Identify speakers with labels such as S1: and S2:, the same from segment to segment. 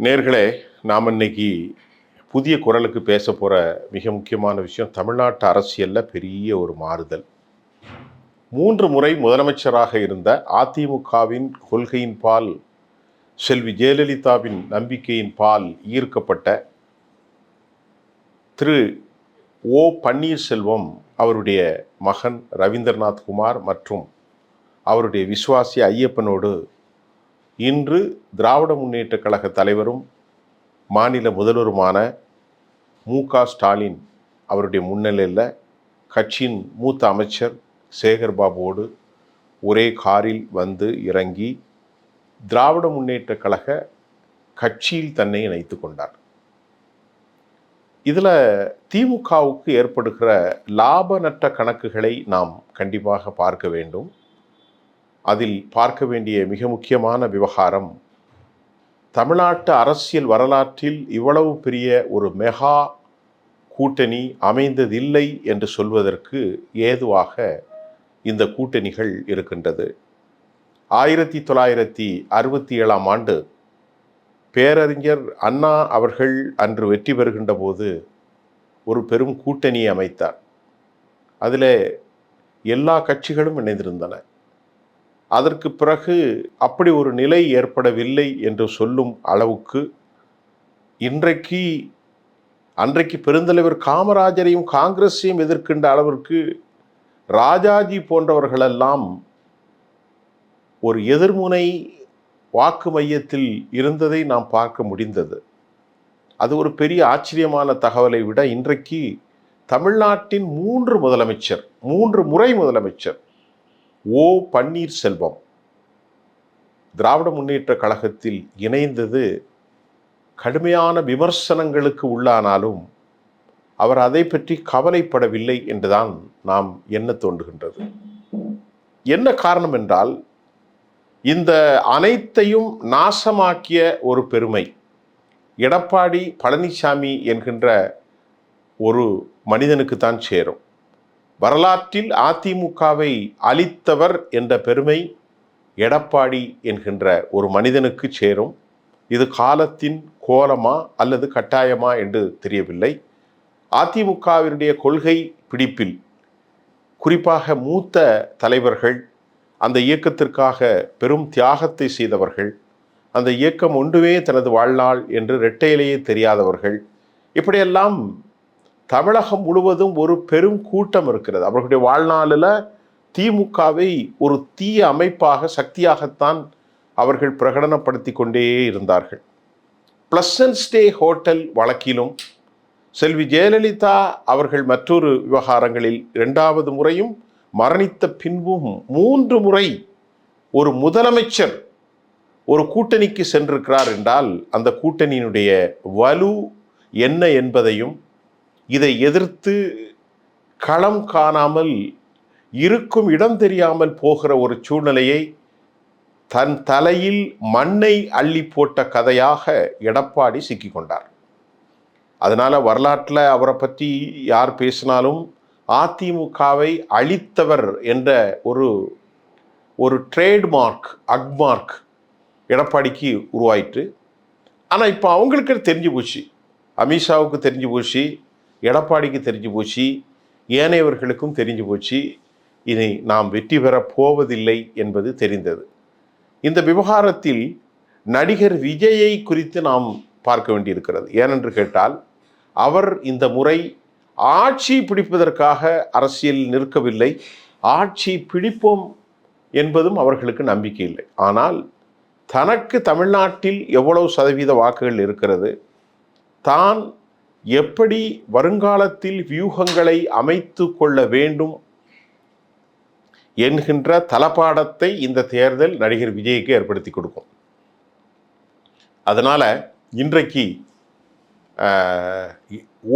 S1: நேர்களே, நாம் இன்னைக்கு புதிய குரலுக்கு பேச போகிற மிக முக்கியமான விஷயம் தமிழ்நாட்டு அரசியலில் பெரிய ஒரு மாறுதல். 3 முறை முதலமைச்சராக இருந்த அதிமுகவின் கொள்கையின் பால், செல்வி ஜெயலலிதாவின் நம்பிக்கையின் பால் ஈர்க்கப்பட்ட திரு ஓ பன்னீர்செல்வம் அவருடைய மகன் ரவீந்திரநாத் குமார் மற்றும் அவருடைய விசுவாசி ஐயப்பனோடு இன்று திராவிட முன்னேற்ற கழக தலைவரும் மாநில முதல்வருமான மு.க. ஸ்டாலின் அவருடைய முன்னிலையில் கட்சியின் மூத்த அமைச்சர் சேகர் பாபுவோடு ஒரே காரில் வந்து இறங்கி திராவிட முன்னேற்ற கழக கட்சியில் தன்னை இணைத்து கொண்டார். இதில் திமுகவுக்கு ஏற்படுகிற லாப நட்ட கணக்குகளை நாம் கண்டிப்பாக பார்க்க வேண்டும். அதில் பார்க்க வேண்டிய மிக முக்கியமான விவகாரம், தமிழ்நாட்டு அரசியல் வரலாற்றில் இவ்வளவு பெரிய ஒரு மெகா கூட்டணி அமைந்ததில்லை என்று சொல்வதற்கு ஏதுவாக இந்த கூட்டணிகள் இருக்கின்றது. 1967ஆம் ஆண்டு பேரறிஞர் அண்ணா அவர்கள் அன்று வெற்றி பெறுகின்ற போது ஒரு பெரும் கூட்டணியை அமைத்தார். அதில் எல்லா கட்சிகளும் இணைந்திருந்தன. அதற்கு பிறகு அப்படி ஒரு நிலை ஏற்படவில்லை என்று சொல்லும் அளவுக்கு அன்றைக்கு பெருந்தலைவர் காமராஜரையும் காங்கிரஸையும் எதிர்க்கின்ற அளவிற்கு ராஜாஜி போன்றவர்களெல்லாம் ஒரு எதிர்முனை வாக்கு மையத்தில் இருந்ததை நாம் பார்க்க முடிந்தது. அது ஒரு பெரிய ஆச்சரியமான தகவலை விட இன்றைக்கு தமிழ்நாட்டின் 3 முறை முதலமைச்சர் ஓ பன்னீர்செல்வம் திராவிட முன்னேற்ற கழகத்தில் இணைந்தது கடுமையான விமர்சனங்களுக்கு உள்ளானாலும் அவர் அதை பற்றி கவலைப்படவில்லை என்றுதான் நாம் எண்ண தோன்றுகின்றது. என்ன காரணம் என்றால், இந்த அனைத்தையும் நாசமாக்கிய ஒரு பெருமை எடப்பாடி பழனிசாமி என்கின்ற ஒரு மனிதனுக்குத்தான் சேரும். வரலாற்றில் அதிமுகவை அழித்தவர் என்ற பெருமை எடப்பாடி என்கின்ற ஒரு மனிதனுக்கு சேரும். இது காலத்தின் கோலமா அல்லது கட்டாயமா என்று தெரியவில்லை. அதிமுகவினுடைய கொள்கை பிடிப்பில் குறிப்பாக மூத்த தலைவர்கள், அந்த இயக்கத்திற்காக பெரும் தியாகத்தை செய்தவர்கள், அந்த இயக்கம் ஒன்றுமே தனது வாழ்நாள் என்று இரட்டையிலேயே தெரியாதவர்கள், இப்படியெல்லாம் தமிழகம் முழுவதும் ஒரு பெரும் கூட்டம் இருக்கிறது. அவர்களுடைய வாழ்நாளில் திமுகவை ஒரு தீய அமைப்பாக, சக்தியாகத்தான் அவர்கள் பிரகடனப்படுத்தி கொண்டே இருந்தார்கள். பிளசன்ட் ஸ்டே ஹோட்டல் வழக்கிலும் செல்வி ஜெயலலிதா அவர்கள் மற்றொரு விவகாரங்களில் 2வது முறையும் மரணித்த பின்பும் 3 முறை ஒரு முதலமைச்சர் ஒரு கூட்டணிக்கு சென்றிருக்கிறார் என்றால் அந்த கூட்டணியினுடைய வலு என்ன என்பதையும், இதை எதிர்த்து களம் காணாமல் இருக்கும் இடம் தெரியாமல் போகிற ஒரு சூழ்நிலையை தன் தலையில் மண்ணை அள்ளி போட்ட கதையாக எடப்பாடி சிக்கிக்கொண்டார். அதனால வரலாற்றில் அவரை பற்றி யார் பேசினாலும் அதிமுகவை அழித்தவர் என்ற ஒரு ட்ரேட்மார்க், அக்மார்க் எடப்பாடிக்கு உருவாயிற்று. ஆனால் இப்போ அவங்களுக்கு தெரிஞ்சு போச்சு, அமித்ஷாவுக்கு தெரிஞ்சு போச்சு, எடப்பாடிக்கு தெரிஞ்சு போச்சு, ஏனையவர்களுக்கும் தெரிஞ்சு போச்சு, இனி நாம் வெற்றி பெறப் போவதில்லை என்பது தெரிந்தது. இந்த விவகாரத்தில் நடிகர் விஜயை குறித்து நாம் பார்க்க வேண்டியிருக்கிறது. ஏனென்று கேட்டால், அவர் இந்த முறை ஆட்சி பிடிப்பதற்காக அரசியல் நிற்கவில்லை. ஆட்சி பிடிப்போம் என்பதும் அவர்களுக்கு நம்பிக்கை இல்லை. ஆனால் தனக்கு தமிழ்நாட்டில் எவ்வளவு சதவீத வாக்குகள் இருக்கிறது, தான் எப்படி வருங்காலத்தில் வியூகங்களை அமைத்து கொள்ள வேண்டும் என்கின்ற தளபாடத்தை இந்த தேர்தல் நடிகர் விஜய்க்கு ஏற்படுத்தி கொடுக்கும். அதனால இன்றைக்கு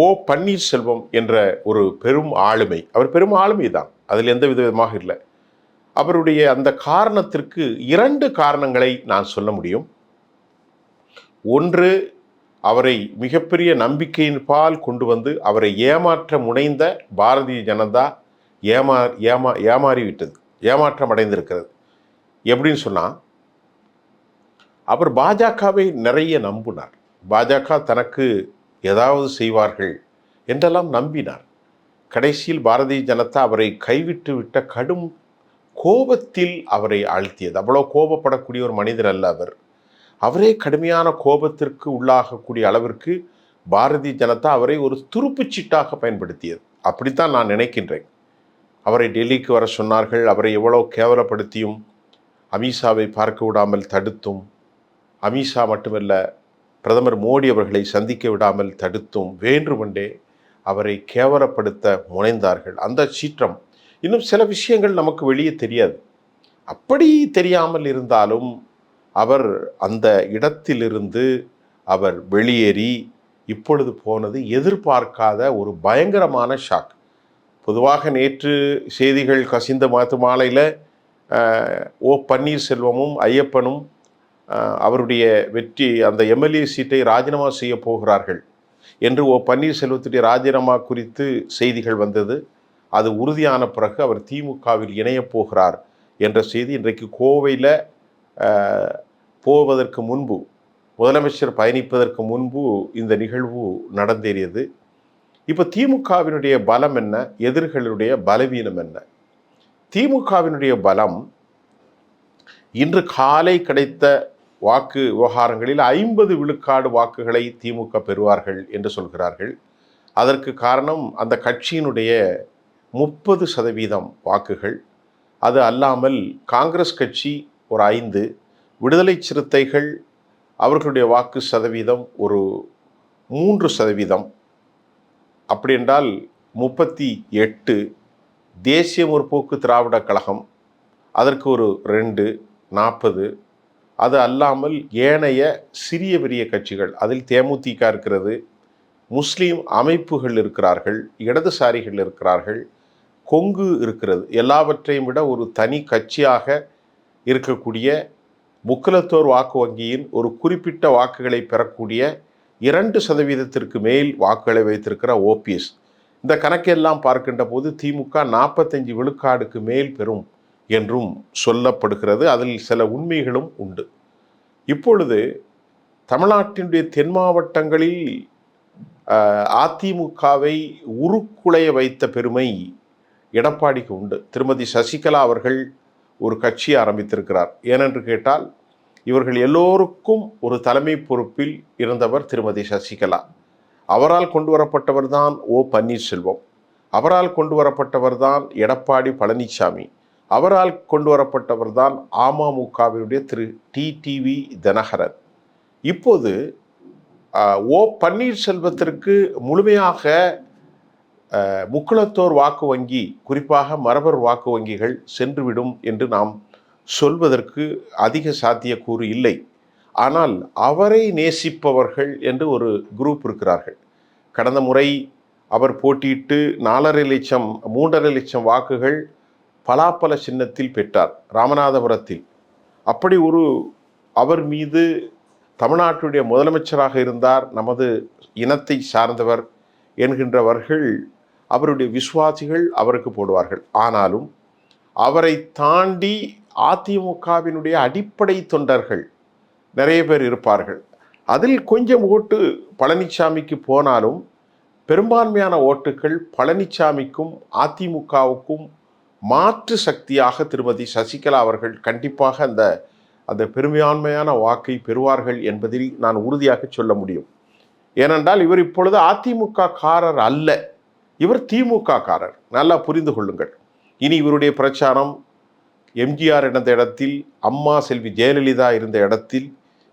S1: ஓ பன்னீர்செல்வம் என்ற ஒரு பெரும் ஆளுமை, அவர் பெரும் ஆளுமை தான், அதில் எந்த விதமாக இல்லை. அவருடைய அந்த காரணத்திற்கு 2 காரணங்களை நான் சொல்ல முடியும். ஒன்று, அவரை மிகப்பெரிய நம்பிக்கையின் பால் கொண்டு வந்து அவரை ஏமாற்ற முனைந்த பாரதிய ஜனதா ஏமாறிவிட்டது, ஏமாற்றம் அடைந்திருக்கிறது. எப்படின்னு சொன்னால், அவர் பாஜகவை நிறைய நம்பினார். பாஜக தனக்கு ஏதாவது செய்வார்கள் என்றெல்லாம் நம்பினார். கடைசியில் பாரதிய ஜனதா அவரை கைவிட்டு விட்ட கடும் கோபத்தில் அவரை ஆழ்த்தியது. அவ்வளோ கோபப்படக்கூடிய ஒரு மனிதர் அல்ல அவர். அவரே கடுமையான கோபத்திற்கு உள்ளாகக்கூடிய அளவிற்கு பாரதிய ஜனதா அவரை ஒரு துருப்புச்சீட்டாக பயன்படுத்தியது. அப்படித்தான் நான் நினைக்கின்றேன். அவரை டெல்லிக்கு வர சொன்னார்கள். அவரை எவ்வளோ கேவலப்படுத்தியும் அமித்ஷாவை பார்க்க விடாமல் தடுத்தும், அமித்ஷா மட்டுமல்ல பிரதமர் மோடி அவர்களை சந்திக்க விடாமல் தடுத்தும் வேண்டுமென்றே அவரை கேவலப்படுத்த முனைந்தார்கள். அந்த சீற்றம் இன்னும் சில விஷயங்கள் நமக்கு வெளியே தெரியாது. அப்படி தெரியாமல் இருந்தாலும் அவர் அந்த இடத்திலிருந்து அவர் வெளியேறி இப்பொழுது போனது எதிர்பார்க்காத ஒரு பயங்கரமான ஷாக். பொதுவாக நேற்று செய்திகள் கசிந்த மாலையில் ஓ பன்னீர்செல்வமும் ஐயப்பனும் அவருடைய வெற்றி அந்த எம்எல்ஏ சீட்டை ராஜினாமா செய்ய போகிறார்கள் என்று ஓ பன்னீர்செல்வத்துடைய ராஜினாமா குறித்து செய்திகள் வந்தது. அது உறுதியான பிறகு அவர் திமுகவில் இணையப் போகிறார் என்ற செய்தி இன்றைக்கு கோவையில் போவதற்கு முன்பு, முதலமைச்சர் பயணிப்பதற்கு முன்பு இந்த நிகழ்வு நடந்தேறியது. இப்போ திமுகவினுடைய பலம் என்ன, எதிர்களுடைய பலவீனம் என்ன? திமுகவினுடைய பலம் இன்று காலை கிடைத்த வாக்கு விவகாரங்களில் 50 விழுக்காடு வாக்குகளை திமுக பெறுவார்கள் என்று சொல்கிறார்கள். அதற்கு காரணம் அந்த கட்சியினுடைய 30% வாக்குகள். அது அல்லாமல் காங்கிரஸ் கட்சி ஒரு 5, விடுதலை சிறுத்தைகள் அவர்களுடைய வாக்கு சதவீதம் ஒரு 3%. அப்படி என்றால் 38. தேசிய முற்போக்கு திராவிட கழகம் அதற்கு ஒரு 2, 40. அது அல்லாமல் ஏனைய சிறிய பெரிய கட்சிகள், அதில் தேமுதிக இருக்கிறது, முஸ்லீம் அமைப்புகள் இருக்கிறார்கள், இடதுசாரிகள் இருக்கிறார்கள், கொங்கு இருக்கிறது. எல்லாவற்றையும் விட ஒரு தனி கட்சியாக இருக்கக்கூடிய முக்குலத்தோர் வாக்கு வங்கியின் ஒரு குறிப்பிட்ட வாக்குகளை பெறக்கூடிய 2% மேல் வாக்குகளை வைத்திருக்கிற ஓபிஎஸ். இந்த கணக்கெல்லாம் பார்க்கின்ற போது திமுக 45 விழுக்காடுக்கு மேல் பெறும் என்றும் சொல்லப்படுகிறது. அதில் சில உண்மைகளும் உண்டு. இப்பொழுது தமிழ்நாட்டினுடைய தென் மாவட்டங்களில் அதிமுகவை உருக்குலைய வைத்த பெருமை எடப்பாடிக்கு உண்டு. திருமதி சசிகலா அவர்கள் ஒரு கட்சி ஆரம்பித்திருக்கிறார். ஏனென்று கேட்டால் இவர்கள் எல்லோருக்கும் ஒரு தலைமை பொறுப்பில் இருந்தவர் திருமதி சசிகலா. அவரால் கொண்டு வரப்பட்டவர் தான் ஓ பன்னீர்செல்வம், அவரால் கொண்டு வரப்பட்டவர் தான் எடப்பாடி பழனிசாமி, அவரால் கொண்டு வரப்பட்டவர் தான் அமமுகவினுடைய திரு டிடிவி தினகரன். இப்போது ஓ பன்னீர்செல்வத்திற்கு முழுமையாக முக்குலத்தோர் வாக்கு வங்கி, குறிப்பாக மரபர் வாக்கு வங்கிகள் சென்றுவிடும் என்று நாம் சொல்வதற்கு அதிக சாத்தியக்கூறு இல்லை. ஆனால் அவரை நேசிப்பவர்கள் என்று ஒரு குரூப் இருக்கிறார்கள். கடந்த முறை அவர் போட்டியிட்டு 3.5 லட்சம் வாக்குகள் பலாப்பல சின்னத்தில் பெற்றார் ராமநாதபுரத்தில். அப்படி ஒரு அவர் மீது தமிழ்நாட்டுடைய முதலமைச்சராக இருந்தார், நமது இனத்தை சார்ந்தவர் என்கின்றவர்கள் அவருடைய விசுவாசிகள் அவருக்கு போடுவார்கள். ஆனாலும் அவரை தாண்டி அதிமுகவினுடைய அடிப்படை தொண்டர்கள் நிறைய பேர் இருப்பார்கள். அதில் கொஞ்சம் ஓட்டு பழனிசாமிக்கு போனாலும் பெரும்பான்மையான ஓட்டுகள் பழனிசாமிக்கும் அதிமுகவுக்கும் மாற்று சக்தியாக திருமதி சசிகலா அவர்கள் கண்டிப்பாக அந்த பெரும்பான்மையான வாக்கை பெறுவார்கள் என்பதில் நான் உறுதியாக சொல்ல முடியும். ஏனென்றால் இவர் இப்பொழுது அதிமுக காரர் அல்ல, இவர் திமுக காரர். நல்லா புரிந்து கொள்ளுங்கள். இனி இவருடைய பிரச்சாரம் எம்ஜிஆர் இருந்த இடத்தில், அம்மா செல்வி ஜெயலலிதா இருந்த இடத்தில்,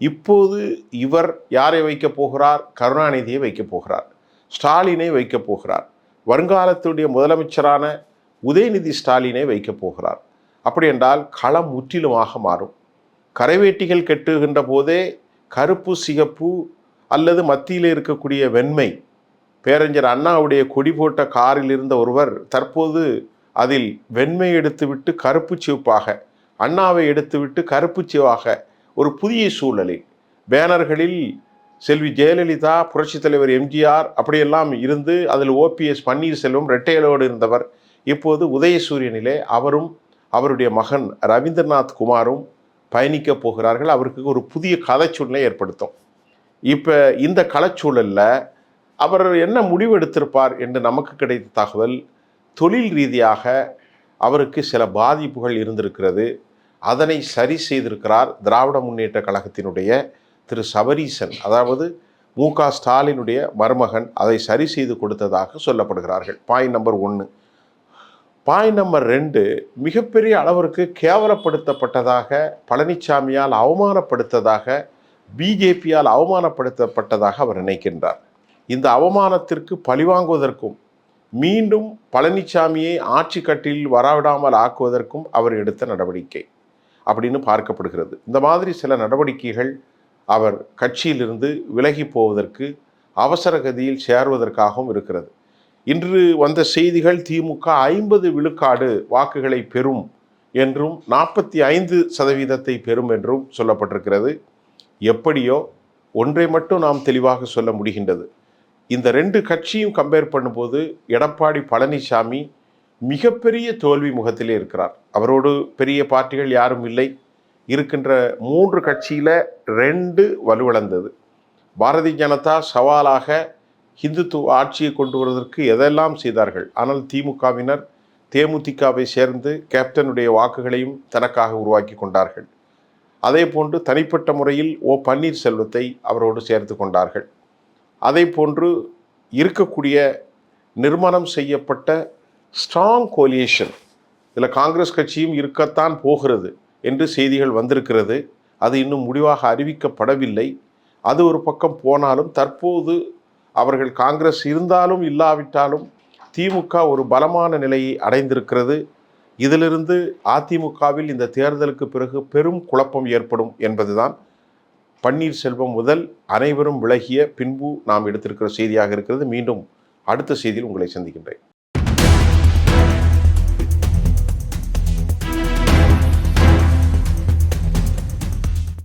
S1: இப்போது இவர் யாரை வைக்கப் போகிறார்? கருணாநிதியை வைக்கப் போகிறார், ஸ்டாலினை வைக்கப் போகிறார், வருங்காலத்துடைய முதலமைச்சரான உதயநிதி ஸ்டாலினை வைக்கப் போகிறார். அப்படி என்றால் களம் முற்றிலுமாக மாறும். கரைவேட்டிகள் கெட்டுகின்ற போதே கருப்பு சிகப்பு அல்லது மத்தியில் இருக்கக்கூடிய வெண்மை, பேரறிஞர் அண்ணாவுடைய கொடி போட்ட காரில் இருந்த ஒருவர் தற்போது அதில் வெண்மை எடுத்துவிட்டு கருப்பு சிவப்பாக, அண்ணாவை எடுத்துவிட்டு கருப்பு சிவாக ஒரு புதிய சூழலில் பேனர்களில் செல்வி ஜெயலலிதா, புரட்சித் தலைவர் எம்ஜிஆர் அப்படியெல்லாம் இருந்து அதில் ஓபிஎஸ் பன்னீர்செல்வம் இரட்டையலோடு இருந்தவர் இப்போது உதயசூரியனிலே அவரும் அவருடைய மகன் ரவீந்திரநாத் குமாரும் பயணிக்க போகிறார்கள். அவருக்கு ஒரு புதிய கதைச்சூழலை ஏற்படுத்தும். இப்போ இந்த களச்சூழலில் அவர் என்ன முடிவு எடுத்திருப்பார் என்று நமக்கு கிடைத்த தகவல், தொழில் ரீதியாக அவருக்கு சில பாதிப்புகள் இருந்திருக்கிறது. அதனை சரி செய்திருக்கிறார் திராவிட முன்னேற்ற கழகத்தினுடைய திரு சபரீசன், அதாவது மு.க. ஸ்டாலினுடைய மருமகன் அதை சரி செய்து கொடுத்ததாக சொல்லப்படுகிறார்கள். Point number 1. பாயிண்ட் நம்பர் 2, மிகப்பெரிய அளவிற்கு கேவலப்படுத்தப்பட்டதாக, பழனிசாமியால் அவமானப்படுத்ததாக, பிஜேபியால் அவமானப்படுத்தப்பட்டதாக அவர் நினைக்கின்றார். இந்த அவமானத்திற்கு பழிவாங்குவதற்கும் மீண்டும் பழனிசாமியை ஆட்சி கட்டிலில் வரவிடாமல் ஆக்குவதற்கும் அவர் எடுத்த நடவடிக்கை அப்படின்னு பார்க்கப்படுகிறது. இந்த மாதிரி சில நடவடிக்கைகள் அவர் கட்சியிலிருந்து விலகி போவதற்கு, அவசர கதியில் சேருவதற்காகவும் இருக்கிறது. இன்று வந்த செய்திகள் திமுக 50 விழுக்காடு வாக்குகளை பெறும் என்றும் 45% பெறும் என்றும் சொல்லப்பட்டிருக்கிறது. எப்படியோ ஒன்றை மட்டும் நாம் தெளிவாக சொல்ல முடிகின்றது. இந்த 2 கட்சியும் கம்பேர் பண்ணும்போது எடப்பாடி பழனிசாமி மிகப்பெரிய தோல்வி முகத்திலே இருக்கிறார். அவரோடு பெரிய பார்ட்டிகள் யாரும் இல்லை. இருக்கின்ற 3 கட்சியில் 2 வலுவிழந்தது. பாரதிய ஜனதா சவாலாக இந்துத்துவ ஆட்சியை கொண்டு வருவதற்கு எதெல்லாம் செய்தார்கள். ஆனால் திமுகவினர் தேமுதிகவை சேர்ந்து கேப்டனுடைய வாக்குகளையும் தனக்காக உருவாக்கி கொண்டார்கள். அதே போன்று தனிப்பட்ட முறையில் பன்னீர்செல்வத்தை அவரோடு சேர்த்து கொண்டார்கள். அதே போன்று இருக்கக்கூடிய நிர்மாணம் செய்யப்பட்ட ஸ்ட்ராங் கோலியேஷன், இதில் காங்கிரஸ் கட்சியும் இருக்கத்தான் போகிறது என்று செய்திகள் வந்திருக்கிறது. அது இன்னும் முடிவாக அறிவிக்கப்படவில்லை. அது ஒரு பக்கம் போனாலும் தற்போது அவர்கள் காங்கிரஸ் இருந்தாலும் இல்லாவிட்டாலும் திமுக ஒரு பலமான நிலையை அடைந்திருக்கிறது. இதிலிருந்து அதிமுகவில் இந்த தேர்தலுக்கு பிறகு பெரும் குழப்பம் ஏற்படும் என்பதுதான் பன்னீர்செல்வம் முதல் அனைவரும் விலகிய பின்பு நாம் எடுத்திருக்கிற செய்தியாக இருக்கிறது. மீண்டும் அடுத்த செய்தியில் உங்களை சந்திக்கின்றேன்.